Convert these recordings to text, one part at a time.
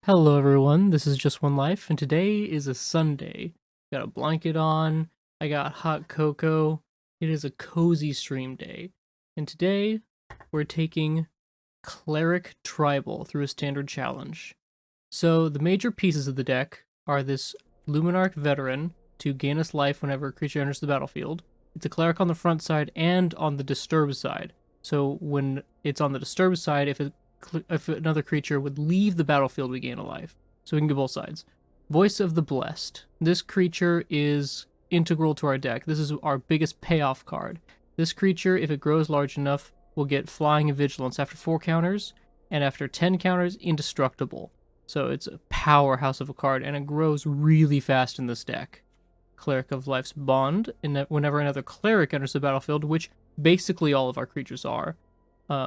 Hello everyone, this is Just One Life, and today is a Sunday. Got a blanket on, I got hot cocoa. It is a cozy stream day. And today, we're taking Cleric Tribal through a standard challenge. So the major pieces of the deck are this Luminarch Veteran to gain us life whenever a creature enters the battlefield. It's a Cleric on the front side and on the Disturb side. So when it's on the Disturb side, if another creature would leave the battlefield, we gain a life. So we can do both sides. Voice of the Blessed. This creature is integral to our deck. This is our biggest payoff card. This creature, if it grows large enough, will get Flying and Vigilance after 4 counters, and after 10 counters, Indestructible. So it's a powerhouse of a card, and it grows really fast in this deck. Cleric of Life's Bond, and whenever another cleric enters the battlefield, which basically all of our creatures are,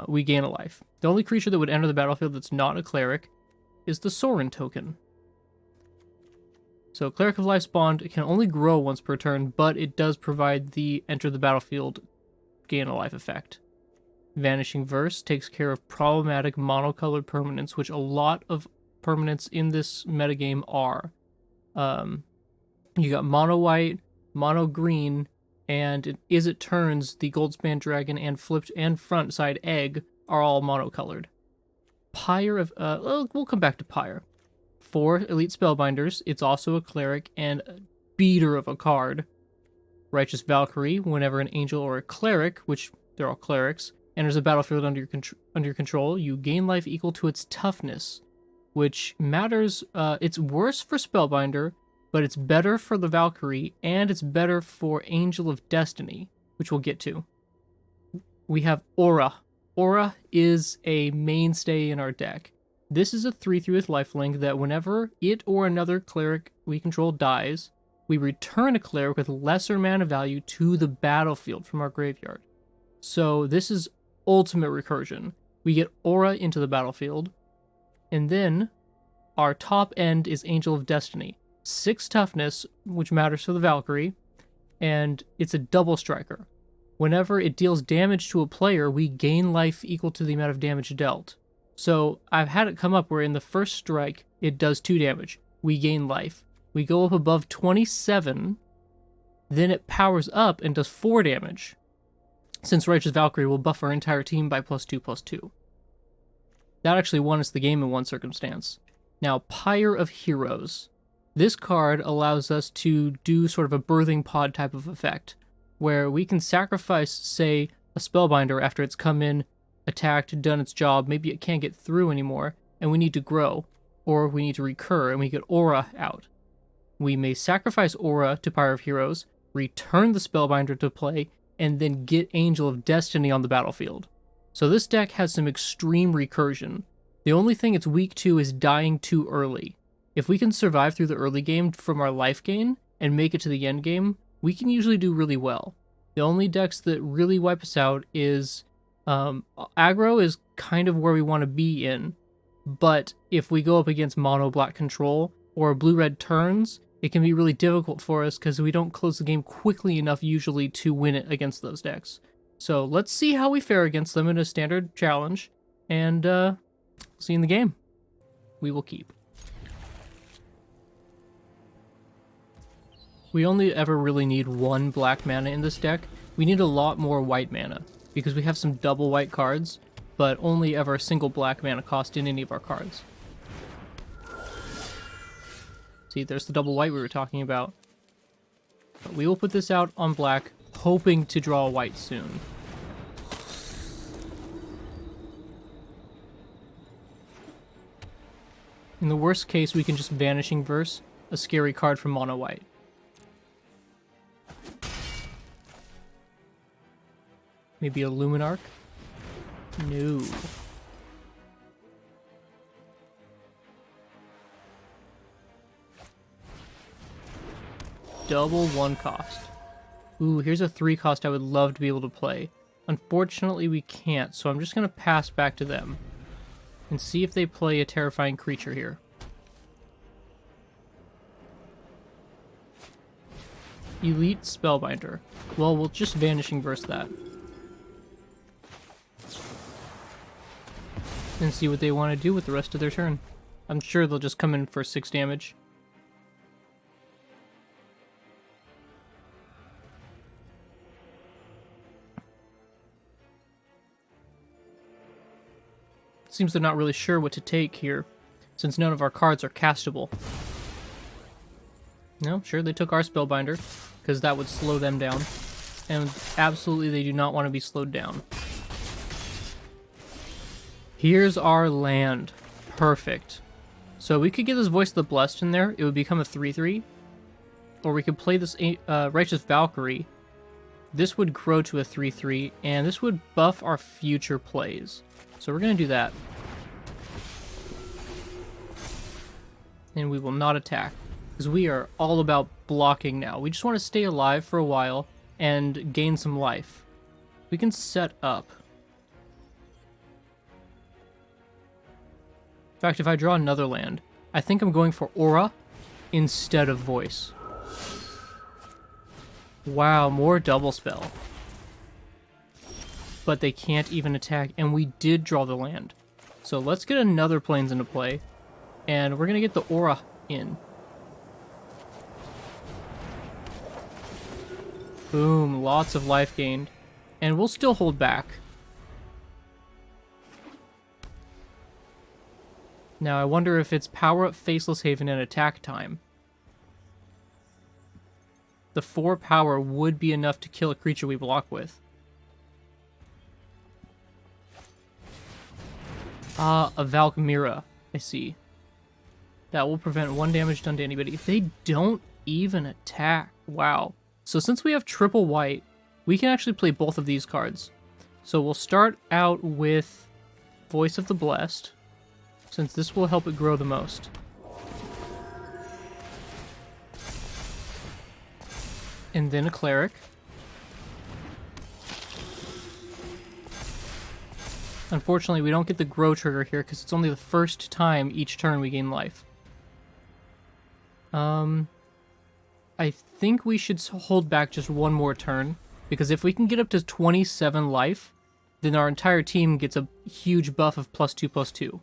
we gain a life. The only creature that would enter the battlefield that's not a cleric is the Sorin token. So Cleric of Life's Bond can only grow once per turn, but it does provide the enter the battlefield, gain a life effect. Vanishing Verse takes care of problematic monocolored permanents, which a lot of permanents in this metagame are. You got mono white, mono green, and as it turns, the Goldspan Dragon and flipped and front side egg are all monocolored. Pyre of we'll come back to Pyre. 4 elite spellbinders. It's also a cleric and a beater of a card. Righteous Valkyrie. Whenever an angel or a cleric, which they're all clerics, enters a battlefield under your control, you gain life equal to its toughness, which matters. It's worse for spellbinder, but it's better for the Valkyrie, and it's better for Angel of Destiny, which we'll get to. We have Aura. Aura is a mainstay in our deck. This is a 3/3 with lifelink that whenever it or another cleric we control dies, we return a cleric with lesser mana value to the battlefield from our graveyard. So this is ultimate recursion. We get Aura into the battlefield, and then our top end is Angel of Destiny. 6 toughness, which matters for the Valkyrie, and it's a double striker. Whenever it deals damage to a player, we gain life equal to the amount of damage dealt. So I've had it come up where in the first strike, it does 2 damage. We gain life. We go up above 27, then it powers up and does 4 damage. Since Righteous Valkyrie will buff our entire team by +2/+2. That actually won us the game in one circumstance. Now, Pyre of Heroes. This card allows us to do sort of a birthing pod type of effect, where we can sacrifice, say, a spellbinder after it's come in, attacked, done its job, maybe it can't get through anymore, and we need to grow, or we need to recur, and we get Aura out. We may sacrifice Aura to Pyre of Heroes, return the spellbinder to play, and then get Angel of Destiny on the battlefield. So this deck has some extreme recursion. The only thing it's weak to is dying too early. If we can survive through the early game from our life gain and make it to the end game, we can usually do really well. The only decks that really wipe us out is aggro is kind of where we want to be in, but if we go up against mono black control or blue-red turns, it can be really difficult for us because we don't close the game quickly enough usually to win it against those decks. So let's see how we fare against them in a standard challenge, and see you in the game. We will keep. We only ever really need 1 black mana in this deck. We need a lot more white mana, because we have some double white cards, but only ever a single black mana cost in any of our cards. See, there's the double white we were talking about. But we will put this out on black, hoping to draw a white soon. In the worst case, we can just Vanishing Verse, a scary card from mono white. Maybe a Luminarch? No. Double 1 cost. Ooh, here's a 3 cost I would love to be able to play. Unfortunately, we can't, so I'm just going to pass back to them and see if they play a terrifying creature here. Elite Spellbinder. Well, we'll just Vanishing Verse that. And see what they want to do with the rest of their turn. I'm sure they'll just come in for 6 damage. Seems they're not really sure what to take here, since none of our cards are castable. No, sure, they took our Spellbinder, because that would slow them down. And absolutely they do not want to be slowed down. Here's our land. Perfect. So we could get this Voice of the Blessed in there. It would become a 3/3. Or we could play this Righteous Valkyrie. This would grow to a 3/3, and this would buff our future plays. So we're going to do that. And we will not attack, because we are all about blocking now. We just want to stay alive for a while and gain some life. We can set up. In fact, if I draw another land, I think I'm going for Aura instead of Voice. Wow, more double spell. But they can't even attack, and we did draw the land. So let's get another Plains into play, and we're going to get the Aura in. Boom, lots of life gained. And we'll still hold back. Now, I wonder if it's power up Faceless Haven and attack time. The 4 power would be enough to kill a creature we block with. Ah, a Valkmira, I see. That will prevent 1 damage done to anybody. They don't even attack. Wow. So since we have triple white, we can actually play both of these cards. So we'll start out with Voice of the Blessed, since this will help it grow the most. And then a Cleric. Unfortunately, we don't get the grow trigger here because it's only the first time each turn we gain life. I think we should hold back just one more turn, because if we can get up to 27 life, then our entire team gets a huge buff of +2/+2.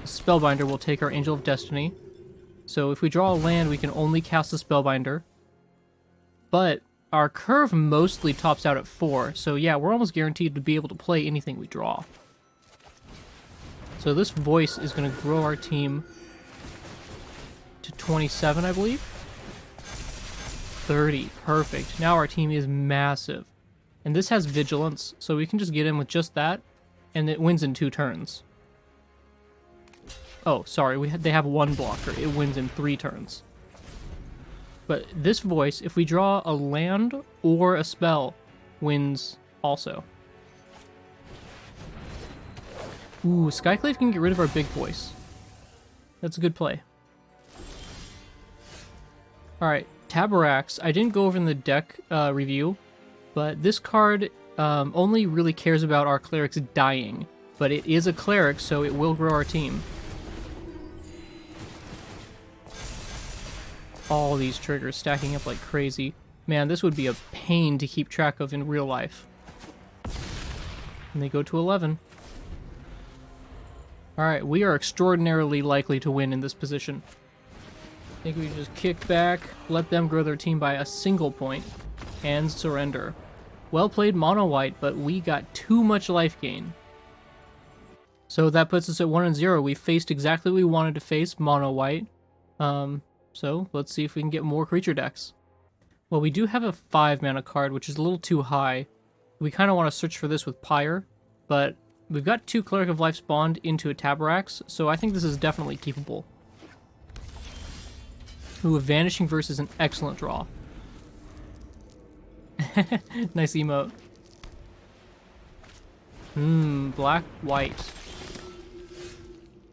Spellbinder will take our Angel of Destiny. So if we draw a land, we can only cast the Spellbinder. But our curve mostly tops out at 4, so yeah, we're almost guaranteed to be able to play anything we draw. So this Voice is going to grow our team to 27, I believe. 30, perfect. Now our team is massive. And this has Vigilance, so we can just get in with just that, and it wins in 2 turns. Oh, sorry, they have 1 blocker. It wins in 3 turns. But this Voice, if we draw a land or a spell, wins also. Ooh, Skyclave can get rid of our big Voice. That's a good play. Alright, Taborax. I didn't go over in the deck review, but this card only really cares about our Clerics dying. But it is a Cleric, so it will grow our team. All these triggers stacking up like crazy. Man, this would be a pain to keep track of in real life. And they go to 11. Alright, we are extraordinarily likely to win in this position. I think we can just kick back, let them grow their team by a single point, and surrender. Well played, Mono White, but we got too much life gain. So that puts us at 1-0. We faced exactly what we wanted to face, Mono White. So let's see if we can get more creature decks. Well, we do have a 5-mana card, which is a little too high. We kind of want to search for this with Pyre, but we've got 2 Cleric of Life spawned into a Taborax, so I think this is definitely keepable. Ooh, a Vanishing Verse is an excellent draw. Nice emote. Black, white.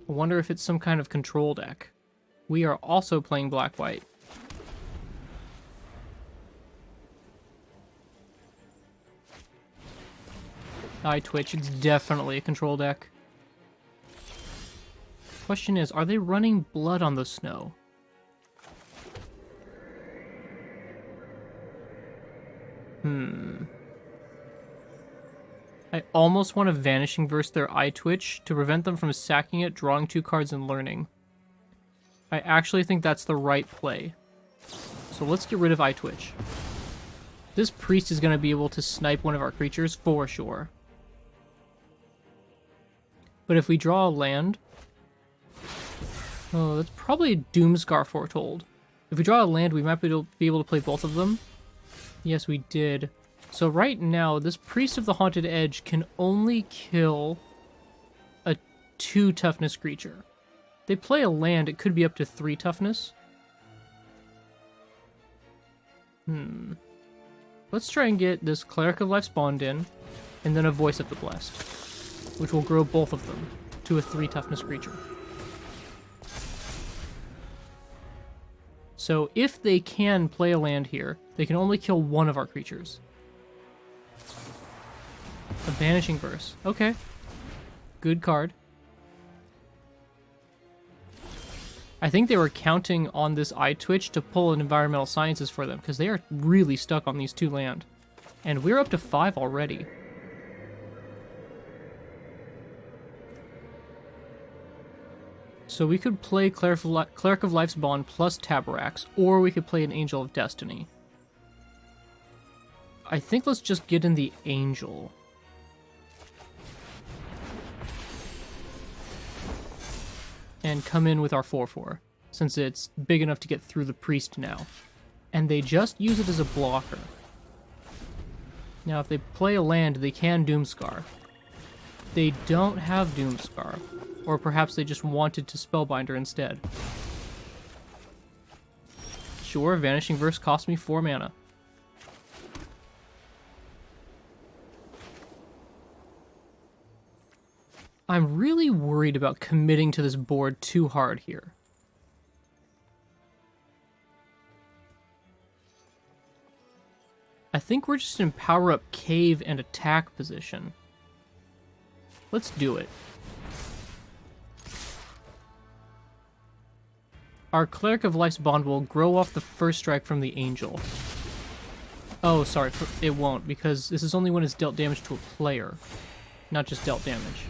I wonder if it's some kind of control deck. We are also playing black, white. I Twitch, it's definitely a control deck. Question is, are they running Blood on the Snow? I almost want to Vanishing Verse their Eye Twitch to prevent them from sacking it, drawing 2 cards, and learning. I actually think that's the right play. So let's get rid of Eye Twitch. This priest is going to be able to snipe one of our creatures for sure. But if we draw a land... Oh, that's probably Doomscar Foretold. If we draw a land, we might be able to play both of them. Yes, we did. So right now, this Priest of the Haunted Edge can only kill a 2 toughness creature. If they play a land, it could be up to 3 toughness. Let's try and get this Cleric of Life spawned in, and then a Voice of the Blessed, which will grow both of them to a 3 toughness creature. So if they can play a land here, they can only kill 1 of our creatures. A Vanishing Verse. Okay. Good card. I think they were counting on this Eye Twitch to pull an Environmental Sciences for them, because they are really stuck on these 2 land. And we're up to 5 already. So we could play Cleric of Life's Bond plus Taborax, or we could play an Angel of Destiny. I think let's just get in the Angel. And come in with our 4/4, since it's big enough to get through the Priest now. And they just use it as a blocker. Now if they play a land, they can Doomscar. They don't have Doomscar. Or perhaps they just wanted to Spellbinder instead. Sure, Vanishing Verse cost me 4 mana. I'm really worried about committing to this board too hard here. I think we're just in power up cave and attack position. Let's do it. Our Cleric of Life's Bond will grow off the first strike from the Angel. Oh, sorry, it won't, because this is only when it's dealt damage to a player, not just dealt damage.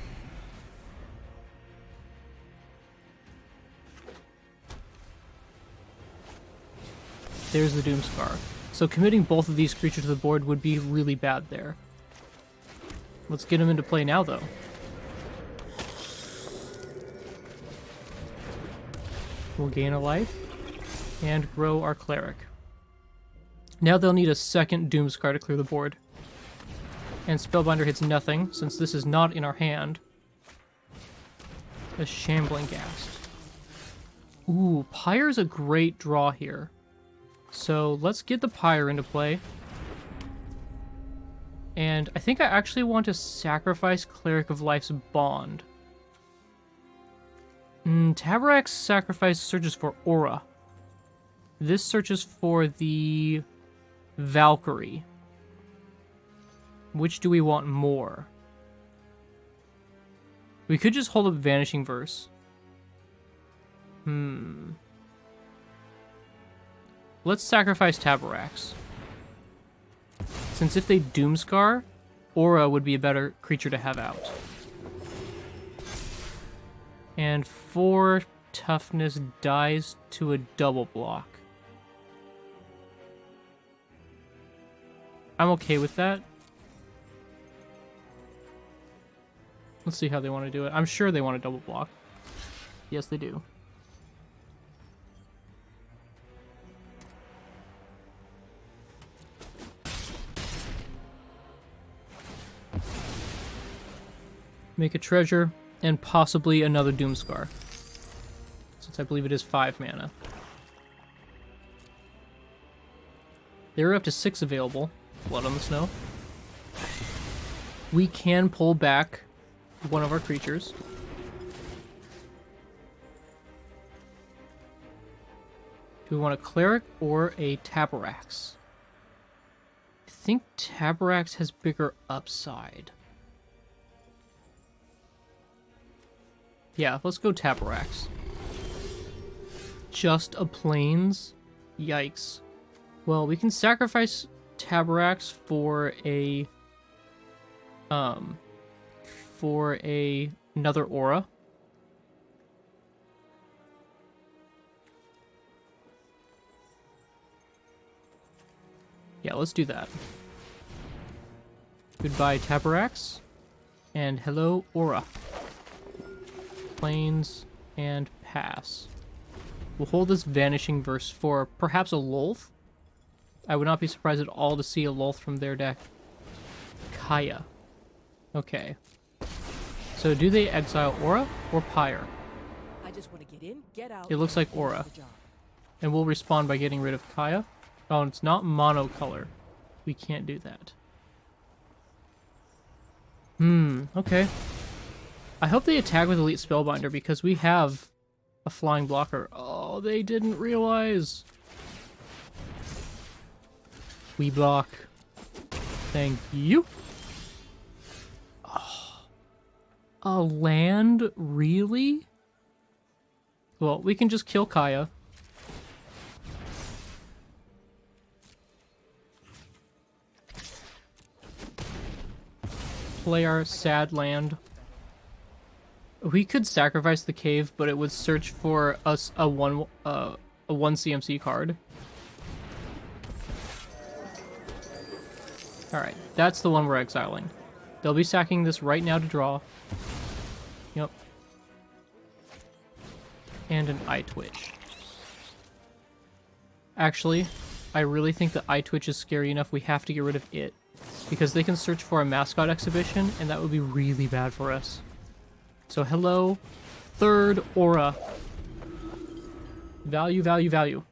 There's the Doomscar. So committing both of these creatures to the board would be really bad there. Let's get them into play now, though. We'll gain a life and grow our Cleric. Now they'll need a second Doomscar to clear the board. And Spellbinder hits nothing, since this is not in our hand. A Shambling Ghast. Ooh, Pyre's a great draw here. So let's get the Pyre into play. And I think I actually want to sacrifice Cleric of Life's Bond. Taborax sacrifice searches for Aura. This searches for the Valkyrie. Which do we want more? We could just hold up Vanishing Verse. Let's sacrifice Taborax. Since if they Doomscar, Aura would be a better creature to have out. And 4 toughness dies to a double block. I'm okay with that. Let's see how they want to do it. I'm sure they want to double block. Yes, they do. Make a treasure, and possibly another Doomscar. Since I believe it is 5 mana. There are up to 6 available. Blood on the Snow. We can pull back one of our creatures. Do we want a Cleric or a Taborax? I think Taborax has bigger upside. Yeah, let's go Taborax. Just a Plains? Yikes. Well, we can sacrifice Taborax for a for another aura. Yeah, let's do that. Goodbye, Tabarax. And hello, aura. Planes and pass. We'll hold this Vanishing Verse for perhaps a Lolth. I would not be surprised at all to see a Lolth from their deck. Kaya. Okay. So do they exile Aura or Pyre? I just want to get in, get out. It looks like Aura. And we'll respond by getting rid of Kaya. Oh, it's not monocolor. We can't do that. Okay. I hope they attack with Elite Spellbinder because we have a flying blocker. Oh, they didn't realize. We block. Thank you. Oh, a land? Really? Well, we can just kill Kaya. Play our sad land. We could sacrifice the cave, but it would search for us a one CMC card. Alright, that's the one we're exiling. They'll be sacking this right now to draw. Yep. And an Eye Twitch. Actually, I really think the Eye Twitch is scary enough we have to get rid of it. Because they can search for a mascot exhibition, and that would be really bad for us. So hello, third aura. Value, value, value.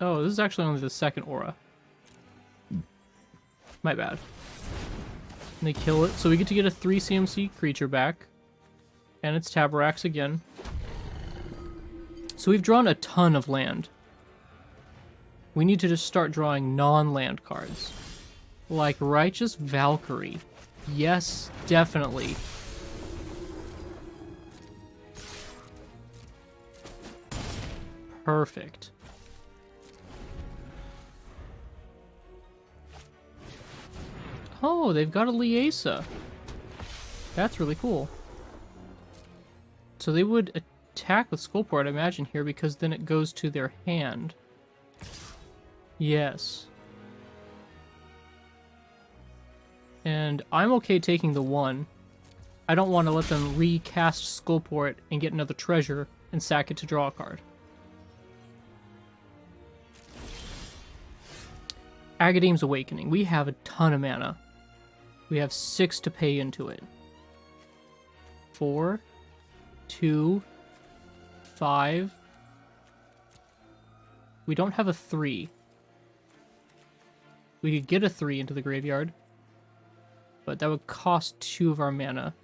Oh, this is actually only the second aura. My bad. And they kill it, so we get to get a 3 CMC creature back. And it's Tabarax again. So we've drawn a ton of land. We need to just start drawing non-land cards. Like Righteous Valkyrie. Yes, definitely. Perfect. Oh, they've got a Liesa. That's really cool. So they would attack with Skullport, I imagine, here, because then it goes to their hand. Yes. And I'm okay taking the 1. I don't want to let them recast Skullport and get another treasure and sack it to draw a card. Agadeem's Awakening. We have a ton of mana. We have 6 to pay into it. 4, 2, 5. We don't have a 3. We could get a 3 into the graveyard, but that would cost 2 of our mana,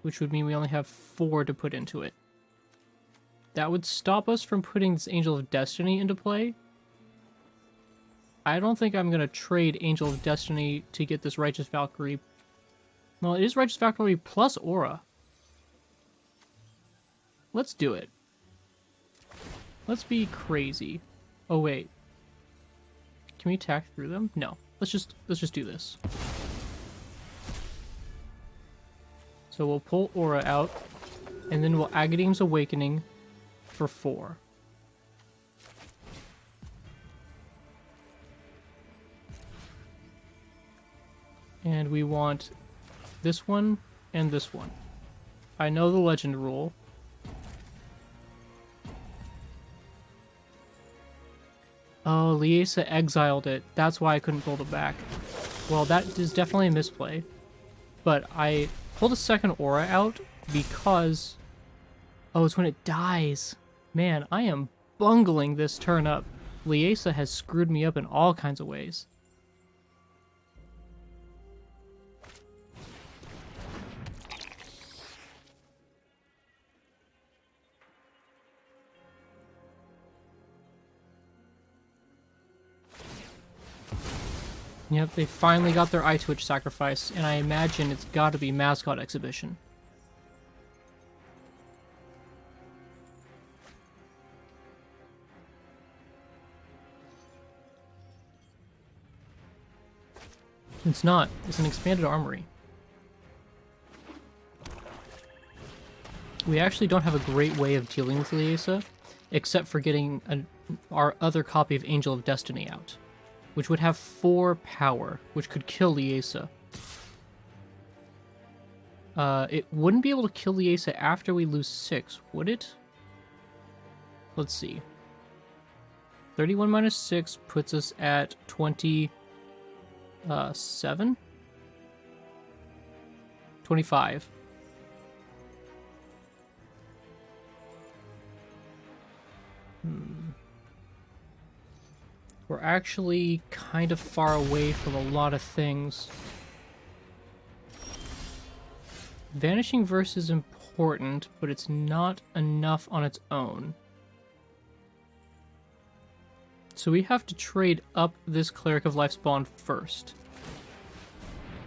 which would mean we only have 4 to put into it. That would stop us from putting this Angel of Destiny into play. I don't think I'm going to trade Angel of Destiny to get this Righteous Valkyrie. Well, it is Righteous Valkyrie plus Aura. Let's do it. Let's be crazy. Oh, wait. Can we attack through them? No. Let's just do this. So we'll pull Aura out, and then we'll Agadeem's Awakening for 4. And we want this one and this one. I know the legend rule. Oh, Liesa exiled it. That's why I couldn't pull it back. Well, that is definitely a misplay. But I pulled a second aura out because... Oh, it's when it dies. Man, I am bungling this turn up. Liesa has screwed me up in all kinds of ways. Yep, they finally got their Eye Twitch sacrifice, and I imagine it's gotta be Mascot Exhibition. It's not. It's an expanded armory. We actually don't have a great way of dealing with Liesa, except for getting our other copy of Angel of Destiny out, which would have 4 power, which could kill Liesa. It wouldn't be able to kill Liesa after we lose 6, would it? Let's see. 31 minus 6 puts us at 27? 25. We're actually kind of far away from a lot of things. Vanishing Verse is important, but it's not enough on its own. So we have to trade up this Cleric of Life spawn first.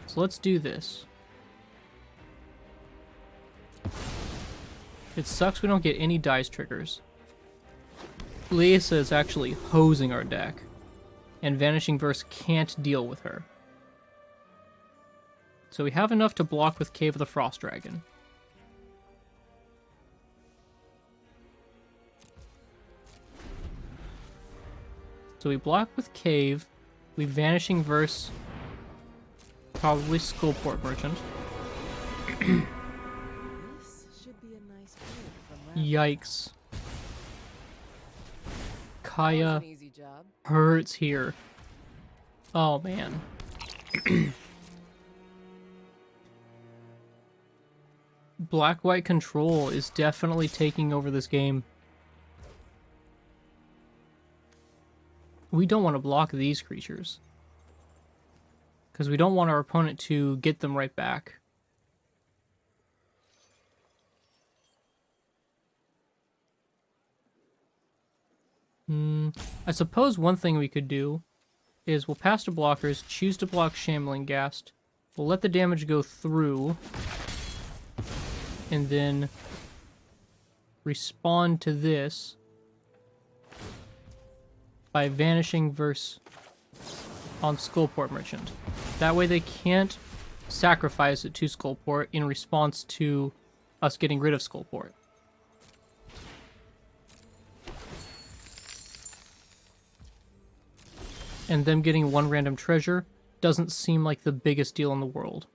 So let's do this. It sucks we don't get any dice triggers. Liesa is actually hosing our deck, and Vanishing Verse can't deal with her. So we have enough to block with Cave of the Frost Dragon. So we block with Cave, we Vanishing Verse, probably Skullport Merchant. This should be a nice break from that. Yikes. Kaya That was an easy job. hurts here. Oh man. Black-white control is definitely taking over this game. We don't want to block these creatures, because we don't want our opponent to get them right back. I suppose one thing we could do is we'll pass to blockers, choose to block Shambling Ghast, we'll let the damage go through, and then respond to this by Vanishing Verse on Skullport Merchant. That way they can't sacrifice it to Skullport in response to us getting rid of Skullport. And them getting 1 random treasure doesn't seem like the biggest deal in the world.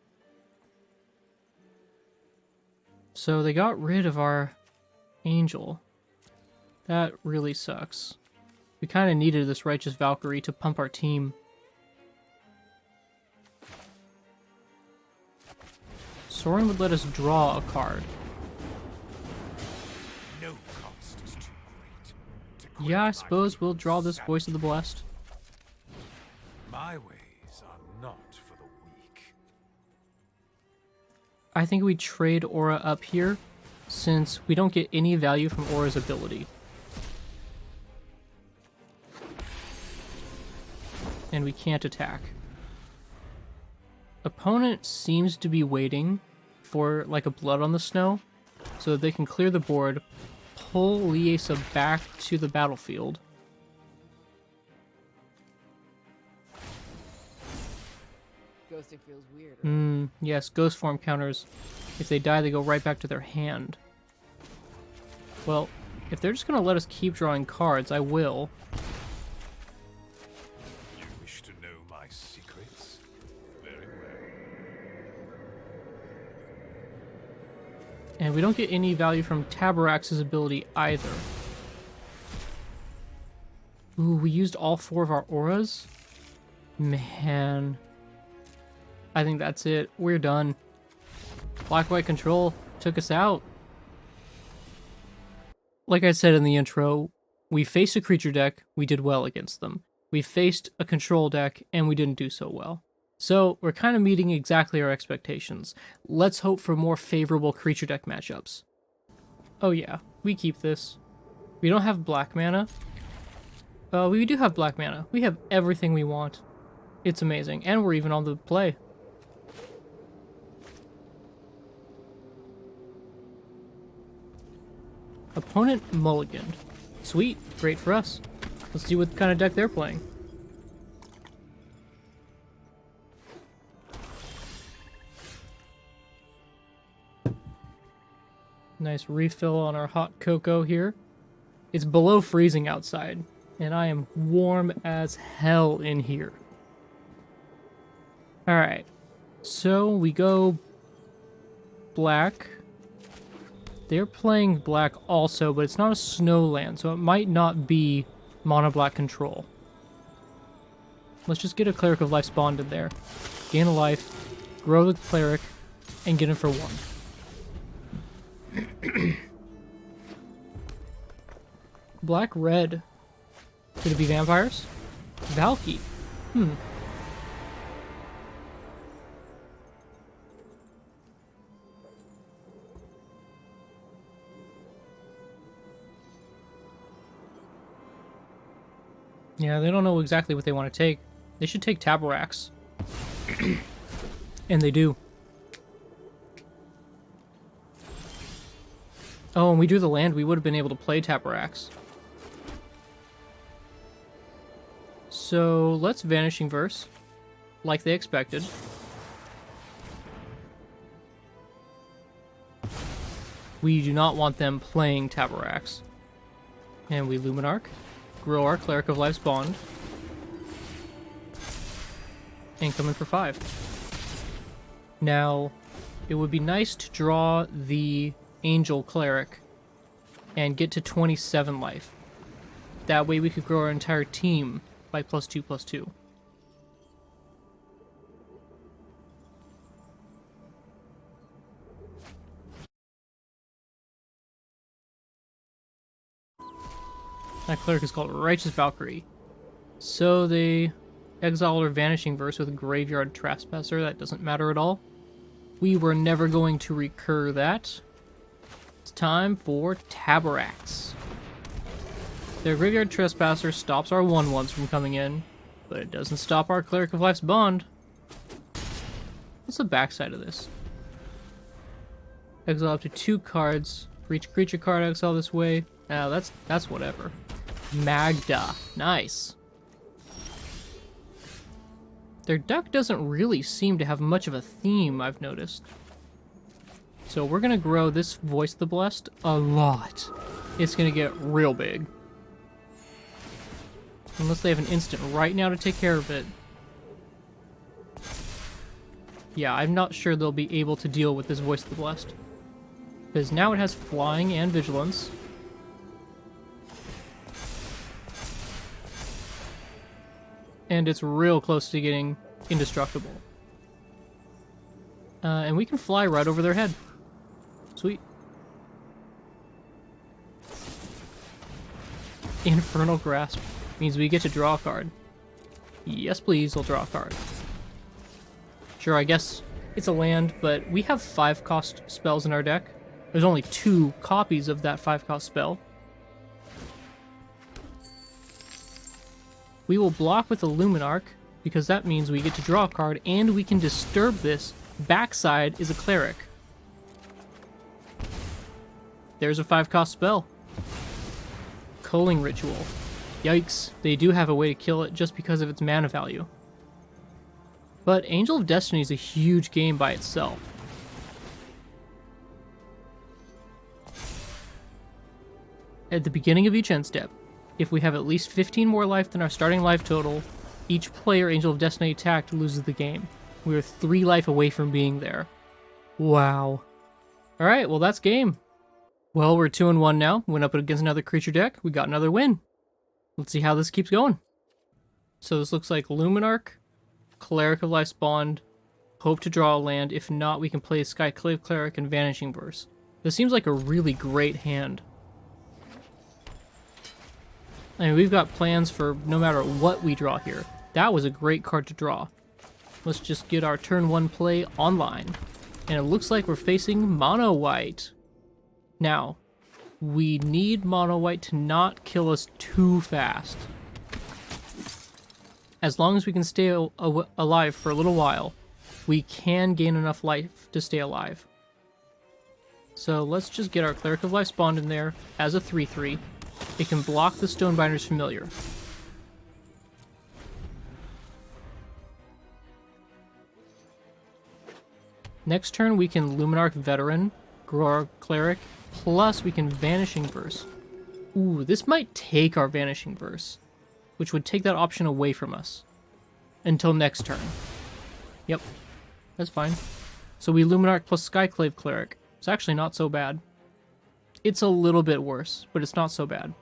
So they got rid of our Angel. That really sucks. We kind of needed this Righteous Valkyrie to pump our team. Sorin would let us draw a card. No cost is too great to quit Yeah, I my suppose we'll draw this sand. Voice of the Blessed. My ways are not for the weak. I think we trade Aura up here, since we don't get any value from Aura's ability. And we can't attack. Opponent seems to be waiting for like a Blood on the Snow, so that they can clear the board, pull Liesa back to the battlefield. Ghosting feels weird. Right? Yes, Ghost Form counters. If they die, they go right back to their hand. Well, if they're just gonna let us keep drawing cards, I will. You wish to know my secrets? Very well. And we don't get any value from Tabarax's ability either. Ooh, we used all 4 of our auras? Man. I think that's it. We're done. Black-white control took us out. Like I said in the intro, we faced a creature deck, we did well against them. We faced a control deck, and we didn't do so well. So, we're kind of meeting exactly our expectations. Let's hope for more favorable creature deck matchups. Oh yeah, we keep this. We don't have black mana. We do have black mana. We have everything we want. It's amazing, and we're even on the play. Opponent mulliganed. Sweet, great for us. Let's see what kind of deck they're playing. Nice refill on our hot cocoa here. It's below freezing outside, and I am warm as hell in here. Alright, so we go black. They're playing black also, but it's not a snow land, so it might not be mono black control. Let's just get a Cleric of Life spawned in there. Gain a life, grow the Cleric, and get him for 1. Black, red. Could it be vampires? Valky. Yeah, they don't know exactly what they want to take. They should take Taborax. And they do. Oh, and we drew the land, we would have been able to play Taborax. So, let's Vanishing Verse. Like they expected. We do not want them playing Taborax. And we Luminarch. Grow our Cleric of Life's Bond. And come in for 5. Now, it would be nice to draw the Angel Cleric and get to 27 life. That way we could grow our entire team by +2/+2. That Cleric is called Righteous Valkyrie. So they exiled our Vanishing Verse with Graveyard Trespasser. That doesn't matter at all. We were never going to recur that. It's time for Taborax. Their Graveyard Trespasser stops our 1/1s from coming in, but it doesn't stop our Cleric of Life's Bond. What's the backside of this? Exile up to 2 cards. For each creature card exile this way. Ah, that's whatever. Magda. Nice. Their deck doesn't really seem to have much of a theme, I've noticed. So we're going to grow this Voice the Blessed a lot. It's going to get real big. Unless they have an instant right now to take care of it. Yeah, I'm not sure they'll be able to deal with this Voice the Blessed. Because now it has Flying and Vigilance. And it's real close to getting indestructible. And we can fly right over their head. Sweet. Infernal Grasp means we get to draw a card. Yes, please, I'll draw a card. Sure, I guess it's a land, but we have 5-cost spells in our deck. There's only 2 copies of that 5-cost spell. We will block with a Luminarch, because that means we get to draw a card, and we can disturb this. Backside is a Cleric. There's a 5-cost spell. Culling Ritual. Yikes, they do have a way to kill it just because of its mana value. But Angel of Destiny is a huge game by itself. At the beginning of each end step, if we have at least 15 more life than our starting life total, each player Angel of Destiny attacked loses the game. We are 3 life away from being there. Wow. Alright, well that's game. Well, we're 2-1 now. Went up against another creature deck. We got another win. Let's see how this keeps going. So this looks like Luminarch, Cleric of Life spawned, hope to draw a land. If not, we can play Skyclave Cleric and Vanishing Verse. This seems like a really great hand. I mean, we've got plans for no matter what we draw here. That was a great card to draw. Let's just get our turn 1 play online. And it looks like we're facing mono white. Now, we need mono white to not kill us too fast. As long as we can stay alive for a little while, we can gain enough life to stay alive. So let's just get our Cleric of Life spawned in there as a 3/3. It can block the Stonebinder's Familiar. Next turn we can Luminarch Veteran, grow our Cleric, plus we can Vanishing Verse. Ooh, this might take our Vanishing Verse, which would take that option away from us until next turn. Yep, that's fine. So we Luminarch plus Skyclave Cleric. It's actually not so bad. It's a little bit worse, but it's not so bad.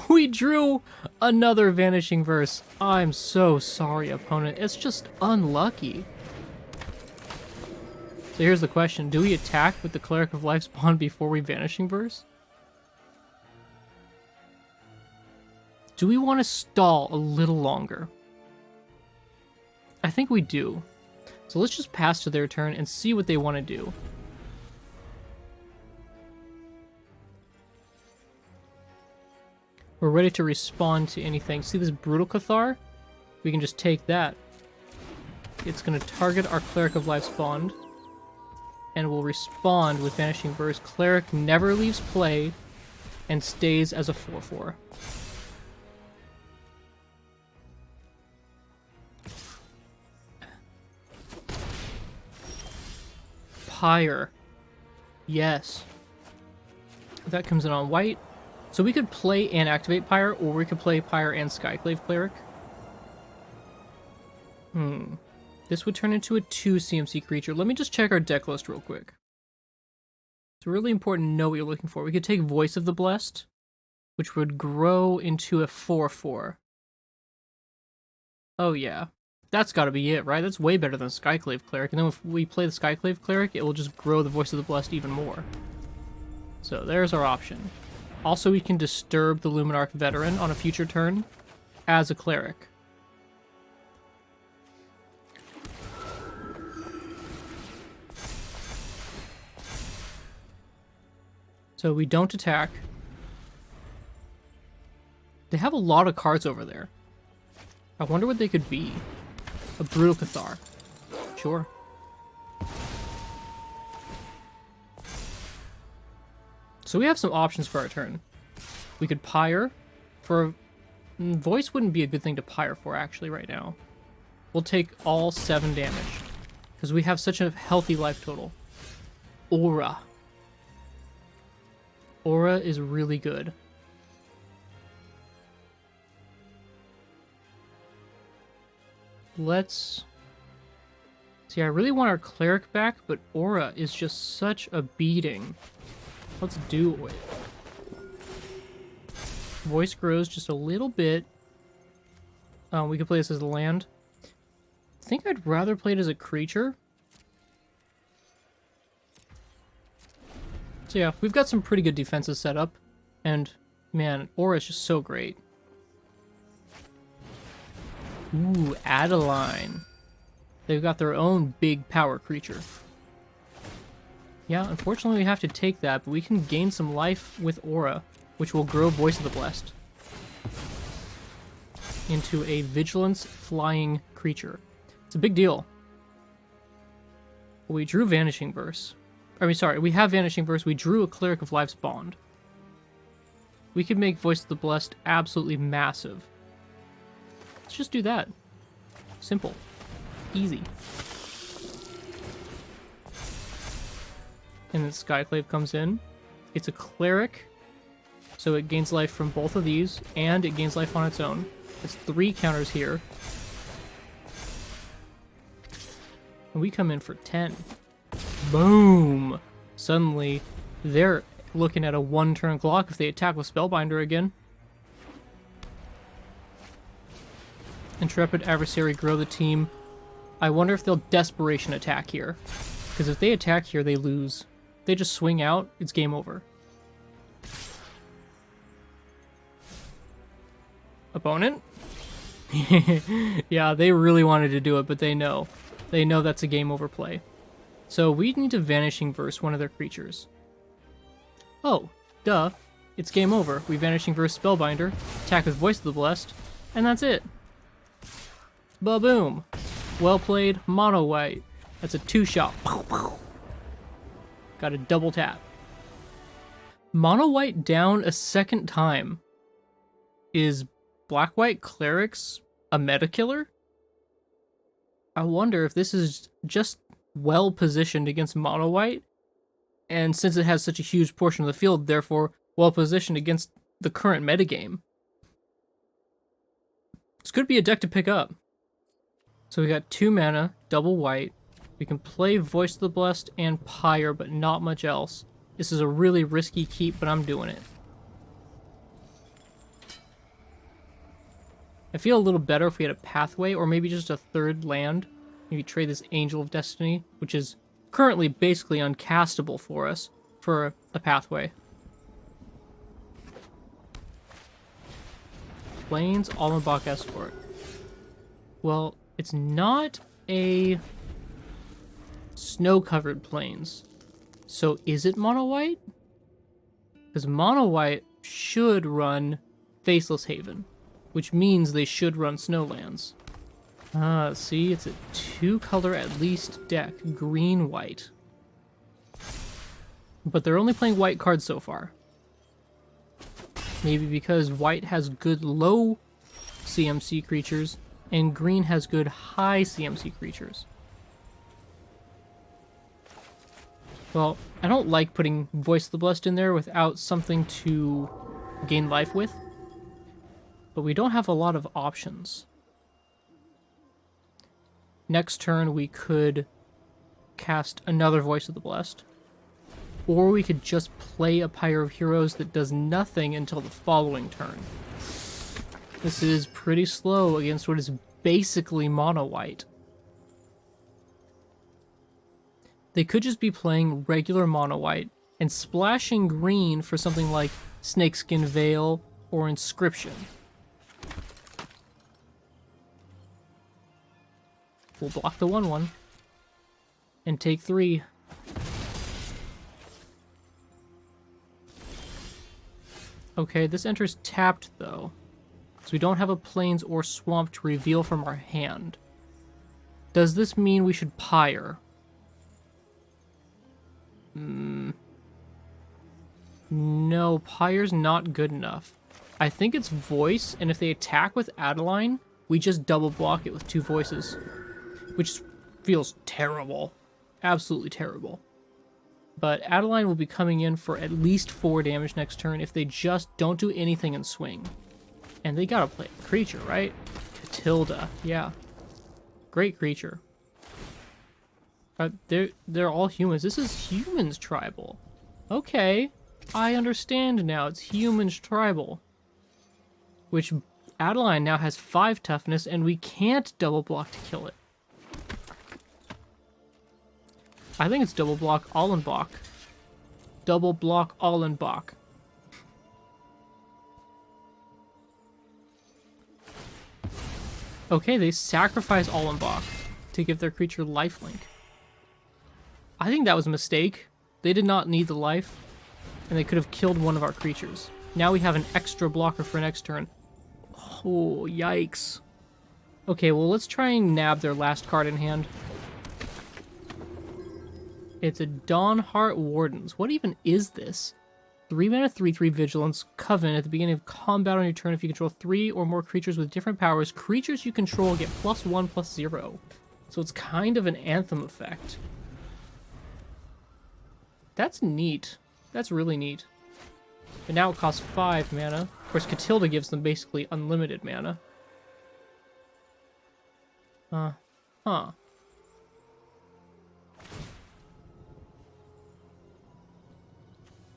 We drew another Vanishing Verse. I'm so sorry, opponent. It's just unlucky. So here's the question. Do we attack with the Cleric of Life spawn before we Vanishing Verse? Do we want to stall a little longer? I think we do. So let's just pass to their turn and see what they want to do. We're ready to respond to anything. See this Brutal Cathar? We can just take that. It's going to target our Cleric of Life spawned. And will respond with Vanishing Verse. Cleric never leaves play and stays as a 4/4. Pyre. Yes. That comes in on white. So we could play and activate Pyre, or we could play Pyre and Skyclave Cleric. This would turn into a 2 CMC creature. Let me just check our deck list real quick. It's really important to know what you're looking for. We could take Voice of the Blessed, which would grow into a 4/4. Oh yeah. That's gotta be it, right? That's way better than Skyclave Cleric. And then if we play the Skyclave Cleric, it will just grow the Voice of the Blessed even more. So there's our option. Also, we can disturb the Luminarch Veteran on a future turn as a Cleric. So we don't attack. They have a lot of cards over there. I wonder what they could be. A Brutal Cathar. Sure. So we have some options for our turn. We could Pyre for... Voice wouldn't be a good thing to Pyre for, actually, right now. We'll take all 7 damage. Because we have such a healthy life total. Aura. Aura is really good. Let's... See, I really want our Cleric back, but Aura is just such a beating. Let's do it. Voice grows just a little bit. We could play this as a land. I think I'd rather play it as a creature. So yeah, we've got some pretty good defenses set up. And, man, Aura is just so great. Ooh, Adeline. They've got their own big power creature. Yeah, unfortunately we have to take that, but we can gain some life with Aura, which will grow Voice of the Blessed into a Vigilance flying creature. It's a big deal. We drew Vanishing Verse. We have Vanishing Verse. We drew a Cleric of Life's Bond. We could make Voice of the Blessed absolutely massive. Let's just do that. Simple. Easy. And then Skyclave comes in. It's a Cleric, so it gains life from both of these, and it gains life on its own. It's 3 counters here. And we come in for 10. Boom! Suddenly, they're looking at a 1-turn clock if they attack with Spellbinder again. Intrepid Adversary grow the team. I wonder if they'll Desperation attack here. Because if they attack here, they lose. If they just swing out, it's game over. Opponent? Yeah, they really wanted to do it, but they know. They know that's a game over play. So we need to Vanishing Verse one of their creatures. Oh, duh. It's game over. We Vanishing Verse Spellbinder, attack with Voice of the Blessed, and that's it. Ba-boom. Well played, mono white. That's a 2-shot. Got a double tap. Mono white down a second time. Is black white Clerics a meta killer? I wonder if this is just well positioned against mono white, And since it has such a huge portion of the field, therefore well positioned against the current metagame, this could be a deck to pick up. So we got 2 mana, double white. We can play Voice of the Blessed and Pyre, but not much else. This is a really risky keep, but I'm doing it. I feel a little better if we had a pathway, or maybe just a third land. Maybe trade this Angel of Destiny, which is currently basically uncastable for us, for a pathway. Plains, Allenbach Escort. Well, it's not a snow-covered plains. So is it mono white? Because mono white should run Faceless Haven, which means they should run Snowlands. See, it's a 2-color at least deck, green-white. But they're only playing white cards so far. Maybe because white has good low CMC creatures, and green has good high CMC creatures. Well, I don't like putting Voice of the Blessed in there without something to gain life with. But we don't have a lot of options. Next turn, we could cast another Voice of the Blessed. Or we could just play a Pyre of Heroes that does nothing until the following turn. This is pretty slow against what is basically mono-white. They could just be playing regular mono-white and splashing green for something like Snakeskin Veil or Inscription. We'll block the 1/1 and take 3. Okay, this enters tapped though, so we don't have a plains or swamp to reveal from our hand. Does this mean we should Pyre? No, Pyre's not good enough. I think it's Voice, and if they attack with Adeline, we just double block it with 2 voices. Which feels terrible. Absolutely terrible. But Adeline will be coming in for at least 4 damage next turn if they just don't do anything and swing. And they gotta play a creature, right? Catilda, yeah. Great creature. They're all humans. This is humans tribal. Okay, I understand now. It's humans tribal. Which Adeline now has 5 toughness, and we can't double block to kill it. I think it's double block Allenbach. Double block Allenbach. Okay, they sacrifice Allenbach to give their creature lifelink. I think that was a mistake. They did not need the life, and they could have killed one of our creatures. Now we have an extra blocker for next turn. Oh, yikes. Okay, well, let's try and nab their last card in hand. It's a Dawnheart Wardens. What even is this? 3 mana, 3/3 Vigilance, Coven. At the beginning of combat on your turn, if you control 3 or more creatures with different powers, creatures you control get +1/+0. So it's kind of an Anthem effect. That's neat. That's really neat. But now it costs 5 mana. Of course, Catilda gives them basically unlimited mana. Huh.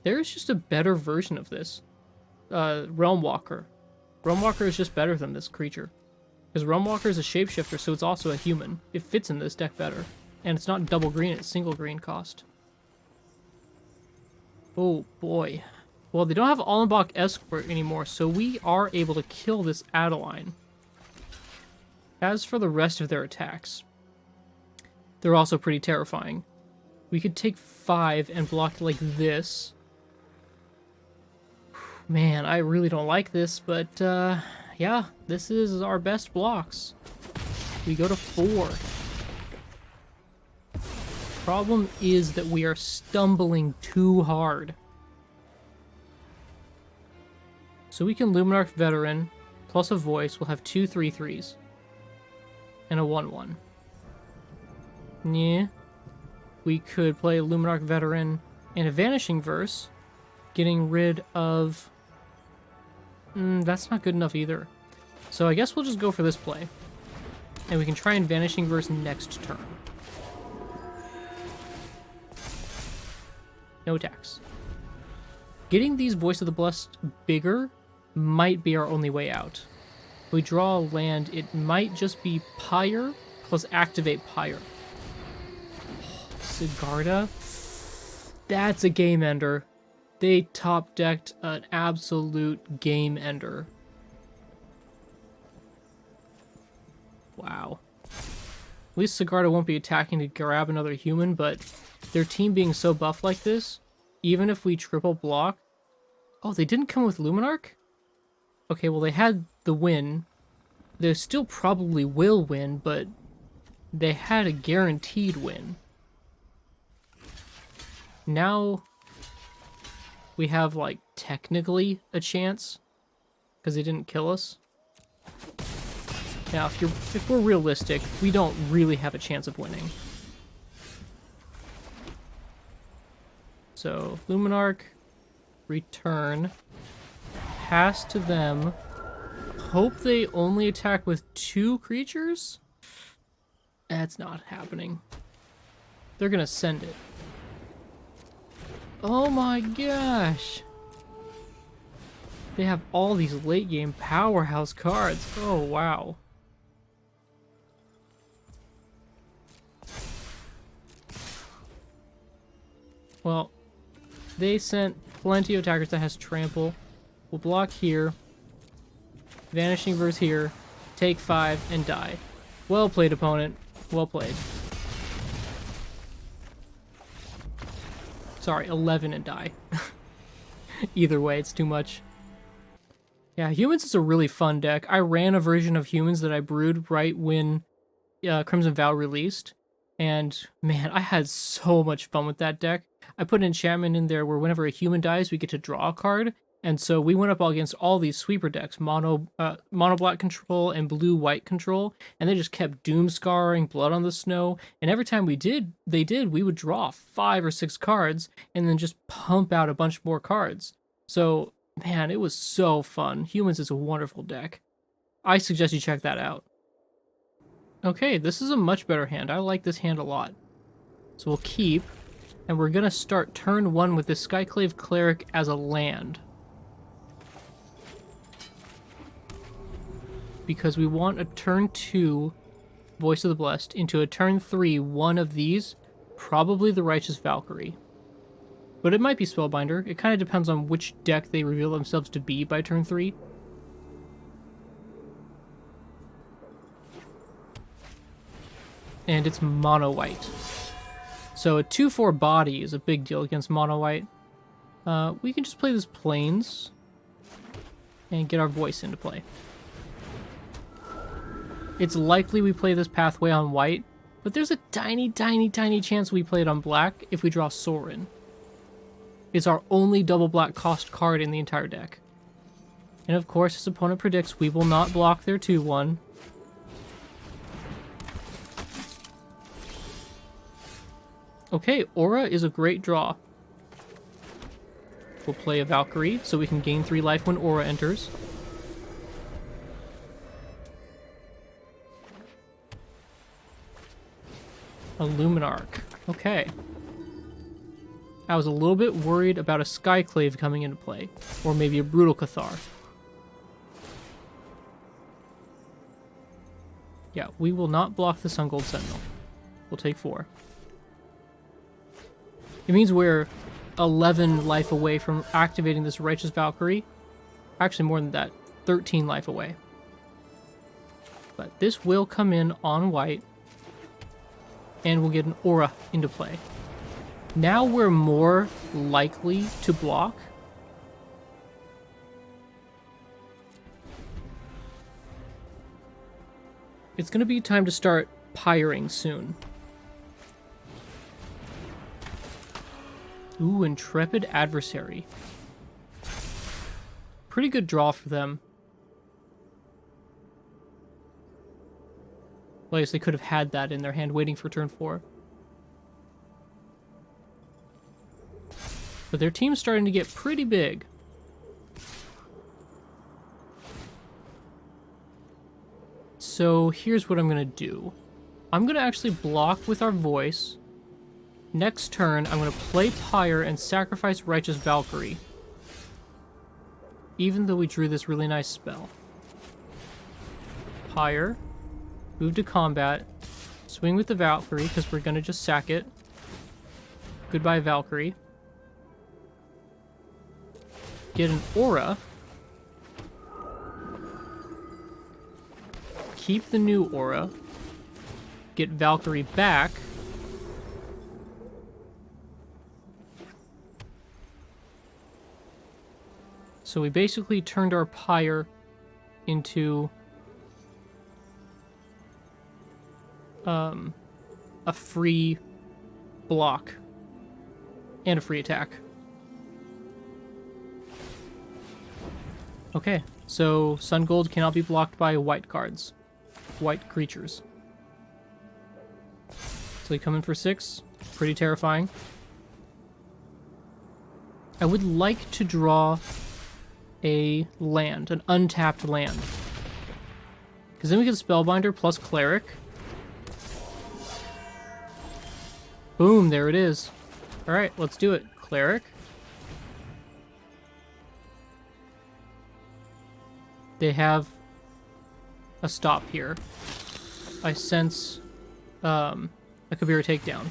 There is just a better version of this. Realm Walker. Realm Walker is just better than this creature. Because Realm Walker is a shapeshifter, so it's also a human. It fits in this deck better. And it's not double green, it's single green cost. Oh boy. Well, they don't have Allenbach Escort anymore, so we are able to kill this Adeline. As for the rest of their attacks, they're also pretty terrifying. We could take 5 and block like this. Man, I really don't like this, but yeah, this is our best blocks. We go to 4. Problem is that we are stumbling too hard. So we can Luminarch Veteran, plus a voice, we'll have 2 3/3s. And a 1/1. Yeah. We could play Luminarch Veteran, And a Vanishing Verse, getting rid of... that's not good enough either. So I guess we'll just go for this play. And we can try and Vanishing Verse next turn. No attacks. Getting these Voice of the Blessed bigger might be our only way out. If we draw a land, it might just be Pyre plus activate Pyre. Sigarda? That's a game ender. They top decked an absolute game ender. Wow. At least Sigarda won't be attacking to grab another human, but their team being so buff like this, even if we triple block... Oh, they didn't come with Luminarch? Okay, well they had the win. They still probably will win, but they had a guaranteed win. Now we have, like, technically a chance because they didn't kill us. Now, if we're realistic, we don't really have a chance of winning. So, Luminarch, return, pass to them, hope they only attack with 2 creatures? That's not happening. They're gonna send it. Oh my gosh! They have all these late game powerhouse cards. Oh wow. Well, they sent plenty of attackers that has trample. We'll block here. Vanishing Verse here. Take 5 and die. Well played, opponent. Well played. Sorry, 11 and die. Either way, it's too much. Yeah, Humans is a really fun deck. I ran a version of Humans that I brewed right when Crimson Vow released. And man, I had so much fun with that deck. I put an enchantment in there where whenever a human dies, we get to draw a card. And so we went up against all these sweeper decks, mono black control and blue white control, and they just kept doom scarring, blood on the snow. And every time we would draw 5 or 6 cards and then just pump out a bunch more cards. So man, it was so fun. Humans is a wonderful deck. I suggest you check that out. Okay, this is a much better hand. I like this hand a lot. So we'll keep, and we're gonna start turn 1 with the Skyclave Cleric as a land. Because we want a turn 2 Voice of the Blessed into a turn 3 one of these, probably the Righteous Valkyrie. But it might be Spellbinder. It kind of depends on which deck they reveal themselves to be by turn 3. And it's mono white. So a 2/4 body is a big deal against mono white. We can just play this Plains and get our voice into play. It's likely we play this pathway on white, but there's a tiny, tiny, tiny chance we play it on black if we draw Sorin. It's our only double black cost card in the entire deck. And of course, his opponent predicts we will not block their 2/1. Okay, Aura is a great draw. We'll play a Valkyrie, so we can gain 3 life when Aura enters. A Luminarch. Okay. I was a little bit worried about a Skyclave coming into play, or maybe a Brutal Cathar. Yeah, we will not block the Sun Gold Sentinel. We'll take 4. It means we're 11 life away from activating this Righteous Valkyrie. Actually, more than that, 13 life away. But this will come in on white, and we'll get an Aura into play. Now we're more likely to block. It's going to be time to start pyring soon. Ooh, Intrepid Adversary. Pretty good draw for them. Well, I guess they could have had that in their hand waiting for turn 4. But their team's starting to get pretty big. So here's what I'm going to do. I'm going to actually block with our voice. Next turn, I'm going to play Pyre and sacrifice Righteous Valkyrie. Even though we drew this really nice spell. Pyre. Move to combat. Swing with the Valkyrie, because we're going to just sack it. Goodbye, Valkyrie. Get an Aura. Keep the new Aura. Get Valkyrie back. So we basically turned our Pyre into a free block and a free attack. Okay, so Sun Gold cannot be blocked by white cards. White creatures. So they come in for 6. Pretty terrifying. I would like to draw a land, an untapped land. Because then we get Spellbinder plus Cleric. Boom, there it is. Alright, let's do it. Cleric. They have a stop here. I sense a Kabira takedown.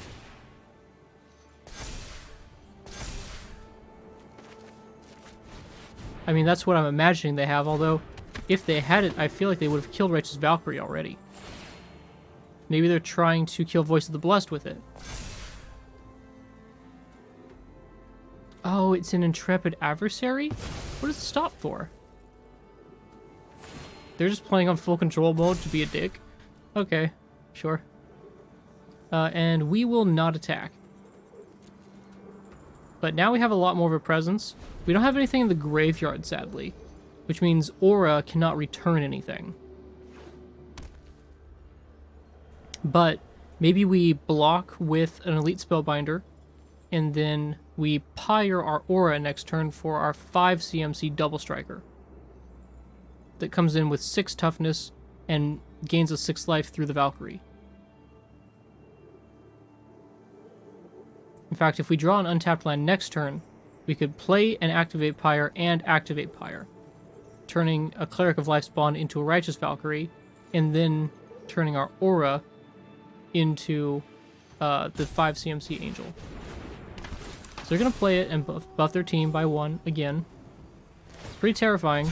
I mean, that's what I'm imagining they have, although if they had it, I feel like they would have killed Righteous Valkyrie already. Maybe they're trying to kill Voice of the Blessed with it. Oh, it's an Intrepid Adversary? What is the stop for? They're just playing on full control mode to be a dick? Okay, sure. And we will not attack. But now we have a lot more of a presence. We don't have anything in the graveyard, sadly. Which means Aura cannot return anything. But maybe we block with an Elite Spellbinder, and then we Pyre our Aura next turn for our 5 CMC Double Striker. That comes in with 6 toughness and gains a 6 life through the Valkyrie. In fact, if we draw an untapped land next turn, we could play and activate Pyre and activate Pyre, turning a Cleric of Life spawn into a Righteous Valkyrie, and then turning our Aura into the 5 CMC Angel. So they're going to play it and buff their team by 1 again. It's pretty terrifying.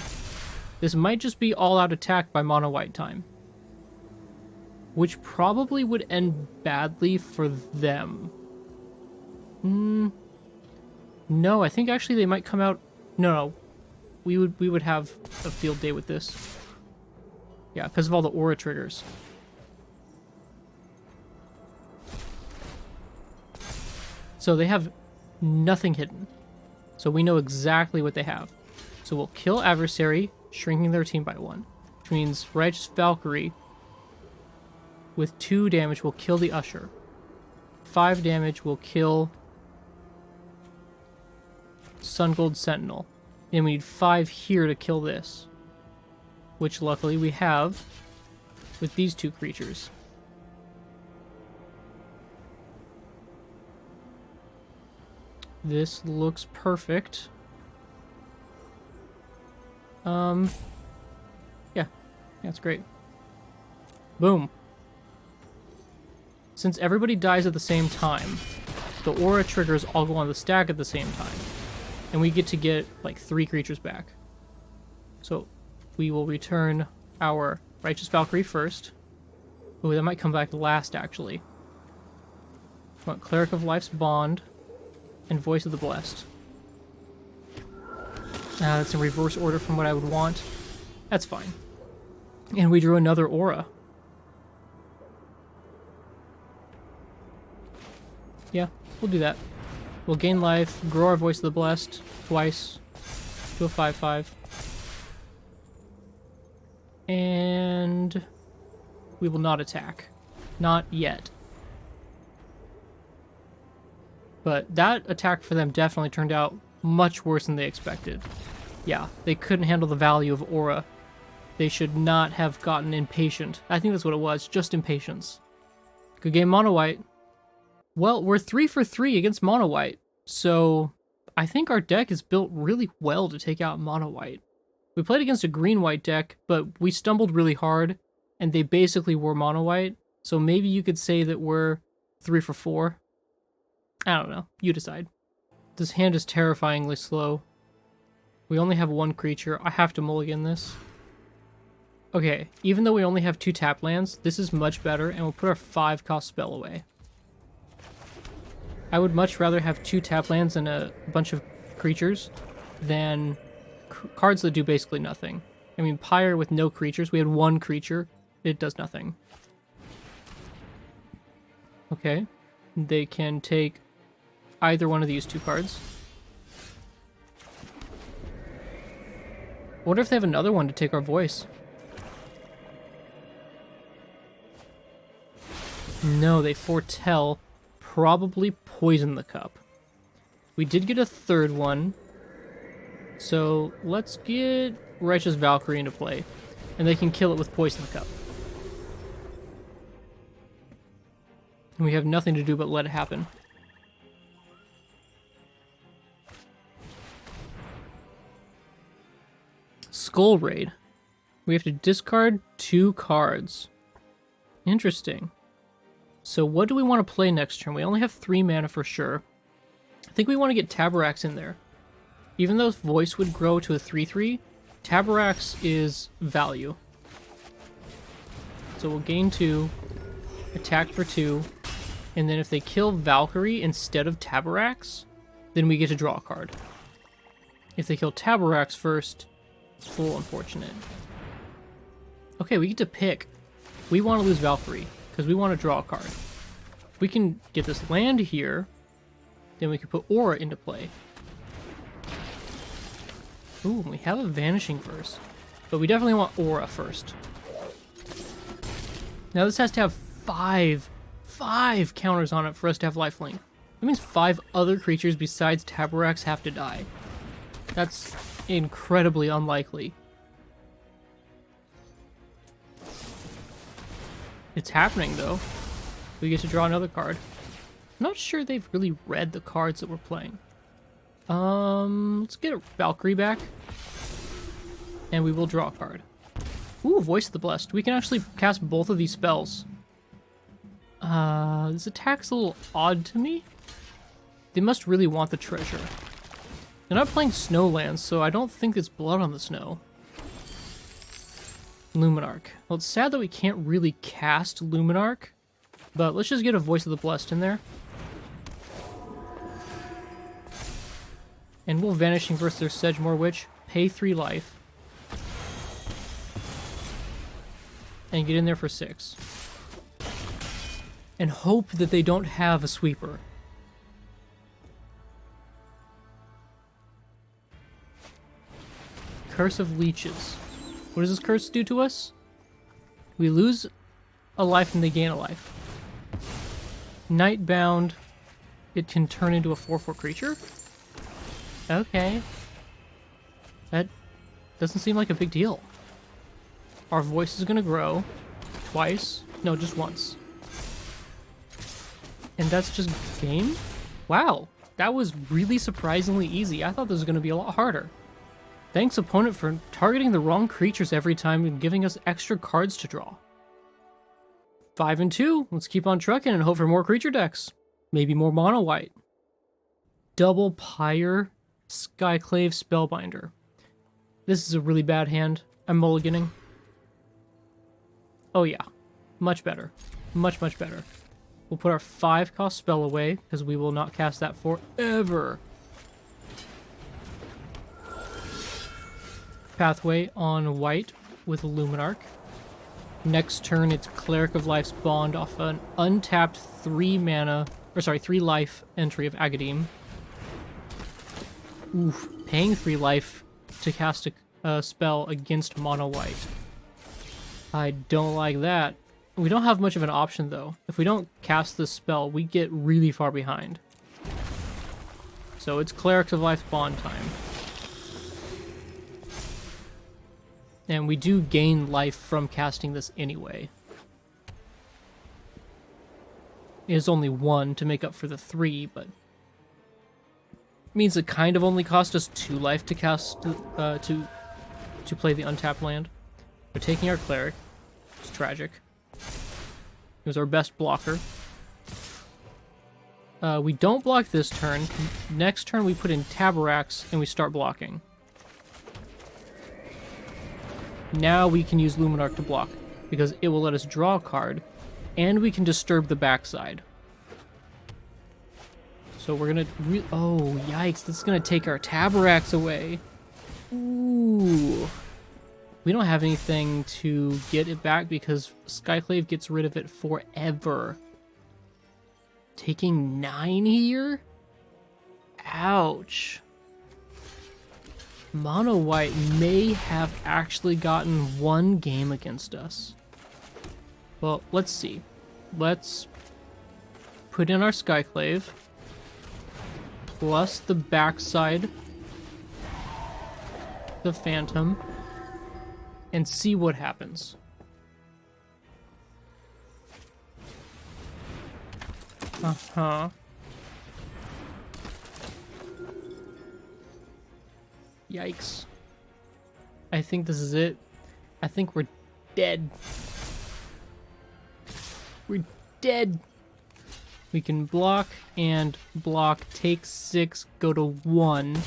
This might just be all-out attack by mono white time, which probably would end badly for them. No, I think actually they might come out. No, we would have a field day with this. Yeah, because of all the aura triggers. So they have nothing hidden. So we know exactly what they have. So we'll kill Adversary, shrinking their team by 1. Which means Righteous Valkyrie with 2 damage will kill the Usher. 5 damage will kill Sun Gold Sentinel. And we need 5 here to kill this. Which luckily we have with these 2 creatures. This looks perfect. Yeah, that's great. Boom. Since everybody dies at the same time, the aura triggers all go on the stack at the same time. And we get to get like 3 creatures back. So we will return our Righteous Valkyrie first. Ooh, that might come back last actually. We want Cleric of Life's Bond and Voice of the Blessed. That's in reverse order from what I would want. That's fine. And we drew another aura. Yeah, we'll do that. We'll gain life, grow our Voice of the Blessed twice to a 5/5. And we will not attack. Not yet. But that attack for them definitely turned out much worse than they expected. Yeah, they couldn't handle the value of Aura. They should not have gotten impatient. I think that's what it was, just impatience. Good game, Mono White. Well, we're 3 for 3 against Mono White, so I think our deck is built really well to take out Mono White. We played against a Green-White deck, but we stumbled really hard, and they basically were Mono White, so maybe you could say that we're 3 for 4. I don't know. You decide. This hand is terrifyingly slow. We only have one creature. I have to mulligan this. Okay, even though we only have 2 tap lands, this is much better, and we'll put our 5-cost spell away. I would much rather have 2 tap lands and a bunch of creatures than cards that do basically nothing. I mean, Pyre with no creatures. We had 1 creature. It does nothing. Okay. They can take either one of these 2 cards. I wonder if they have another one to take our voice. No, they foretell. Probably poison the cup. We did get a 3rd one. So let's get Righteous Valkyrie into play. And they can kill it with poison the cup. And we have nothing to do but let it happen. Skull Raid. We have to discard 2 cards. Interesting. So what do we want to play next turn? We only have 3 mana for sure. I think we want to get Tabarax in there. Even though Voice would grow to a 3/3, Tabarax is value. So we'll gain 2, attack for 2, and then if they kill Valkyrie instead of Tabarax, then we get to draw a card. If they kill Tabarax first, it's a little unfortunate. Okay, we get to pick. We want to lose Valkyrie, because we want to draw a card. We can get this land here, then we can put Aura into play. Ooh, we have a Vanishing Verse, but we definitely want Aura first. Now this has to have 5 counters on it for us to have lifelink. That means 5 other creatures besides Tabarax have to die. That's incredibly unlikely. It's happening though. We get to draw another card. I'm not sure they've really read the cards that we're playing. Let's get a Valkyrie back. And we will draw a card. Ooh, Voice of the Blessed. We can actually cast both of these spells. This attack's a little odd to me. They must really want the treasure. They're not playing Snowlands, so I don't think it's Blood on the Snow. Luminarch. Well, it's sad that we can't really cast Luminarch, but let's just get a Voice of the Blessed in there. And we'll Vanishing Verse their Sedgemoor Witch, pay 3 life, and get in there for 6. And hope that they don't have a sweeper. Curse of Leeches. What does this curse do to us? We lose a life and they gain a life. Nightbound. It can turn into a 4/4 creature? Okay. That doesn't seem like a big deal. Our voice is gonna grow twice. No, just once. And that's just game? Wow, that was really surprisingly easy. I thought this was gonna be a lot harder. Thanks, opponent, for targeting the wrong creatures every time and giving us extra cards to draw. 5 and 2. Let's keep on trucking and hope for more creature decks. Maybe more mono white. Double Pyre, Skyclave, Spellbinder. This is a really bad hand. I'm mulliganing. Oh yeah, much better. Much, much better. We'll put our 5-cost spell away, because we will not cast that forever. Pathway on white with Luminarch. Next turn, it's Cleric of Life's Bond off an untapped 3 life entry of Agadim. Oof, paying 3 life to cast a spell against mono white. I don't like that. We don't have much of an option though. If we don't cast this spell, we get really far behind. So it's Cleric of Life spawn time. And we do gain life from casting this anyway. It is only 1 to make up for the 3, but means it kind of only cost us 2 life to cast to play the untapped land. We're taking our Cleric. It's tragic. He was our best blocker. We don't block this turn. Next turn we put in Tabaraks and we start blocking. Now we can use Luminarch to block, because it will let us draw a card, and we can disturb the backside. So we're gonna... oh, yikes, this is gonna take our Tabaraks away. Ooh. We don't have anything to get it back, because Skyclave gets rid of it forever. Taking 9 here? Ouch. Mono White may have actually gotten 1 game against us. Well, let's see. Let's put in our Skyclave, plus the backside, the Phantom, and see what happens. Uh-huh. Yikes. I think this is it. I think we're dead. We're dead. We can block and block, take 6, go to 1.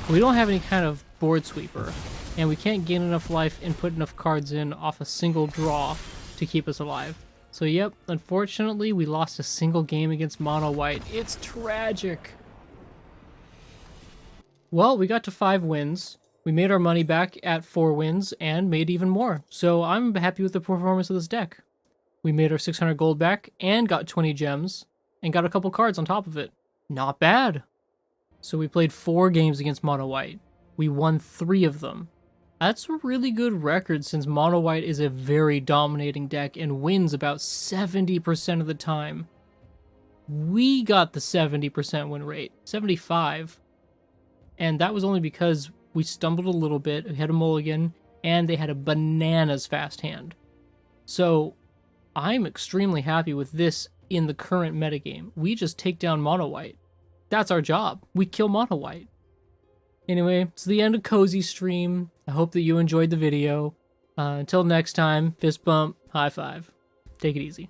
We don't have any kind of board sweeper, and we can't gain enough life and put enough cards in off a single draw to keep us alive. So yep, unfortunately we lost a single game against Mono White. It's tragic. Well, we got to 5 wins. We made our money back at 4 wins and made even more. So I'm happy with the performance of this deck. We made our 600 gold back and got 20 gems and got a couple cards on top of it. Not bad. So we played 4 games against Mono White. We won 3 of them. That's a really good record, since Mono White is a very dominating deck and wins about 70% of the time. We got the 70% win rate, 75. And that was only because we stumbled a little bit, we had a mulligan, and they had a bananas fast hand. So I'm extremely happy with this in the current metagame. We just take down Mono White. That's our job. We kill Mono White. Anyway, it's the end of Cozy Stream. I hope that you enjoyed the video. Until next time, fist bump, high five. Take it easy.